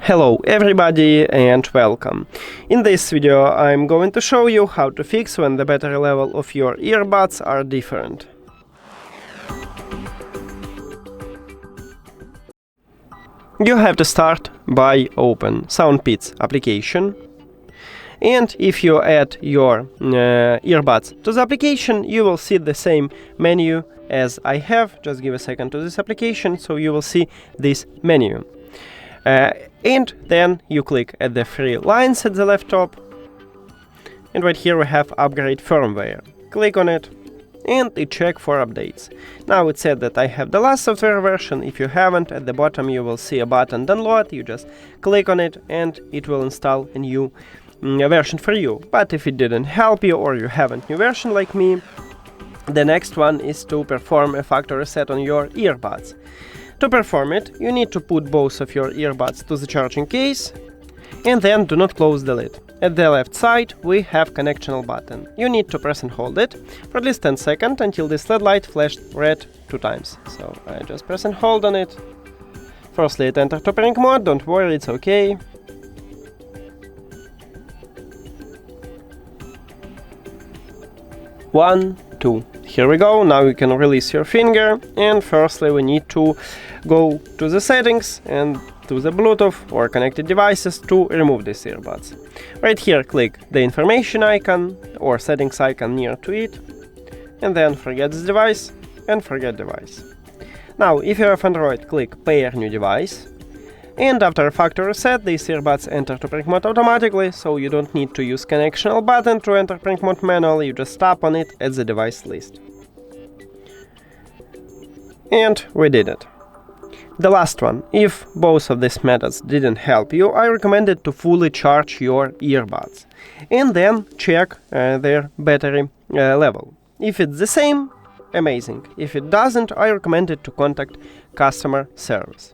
Hello everybody and welcome. In this video I'm going to show you how to fix when the battery level of your earbuds are different. You have to start by open SOUNDPEATS application, and if you add your earbuds to the application, you will see the same menu as I have. Just give a second to this application, so you will see this menu. And then you click at the three lines at the left top, and right here we have upgrade firmware. Click on it and it check for updates. Now it said that I have the last software version. If you haven't, at the bottom you will see a button download. You just click on it and it will install a new version for you. But if it didn't help you or you haven't new version like me, the next one is to perform a factory reset on your earbuds. To perform it, you need to put both of your earbuds to the charging case and then do not close the lid. At the left side we have connectional button. You need to press and hold it for at least 10 seconds until this LED light flashed red 2 times. So I just press and hold on it. Firstly it entered operating mode, don't worry, it's okay. One, two. Here we go. Now you can release your finger, and firstly we need to go to the settings and to the Bluetooth or connected devices to remove these earbuds. Right here click the information icon or settings icon near to it, and then forget this device and forget device. Now if you have Android, click pair new device, and after factory reset these earbuds enter to operating mode automatically, so you don't need to use connectional button to enter operating mode manually. You just tap on it at the device list. And we did it. The last one, if both of these methods didn't help you, I recommend it to fully charge your earbuds and then check their battery level. If it's the same, amazing. If it doesn't, I recommend it to contact customer service.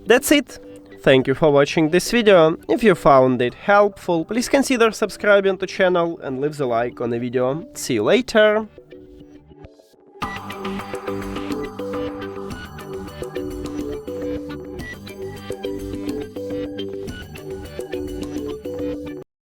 That's it. Thank you for watching this video. If you found it helpful, please consider subscribing to the channel and leave the like on the video. See you later!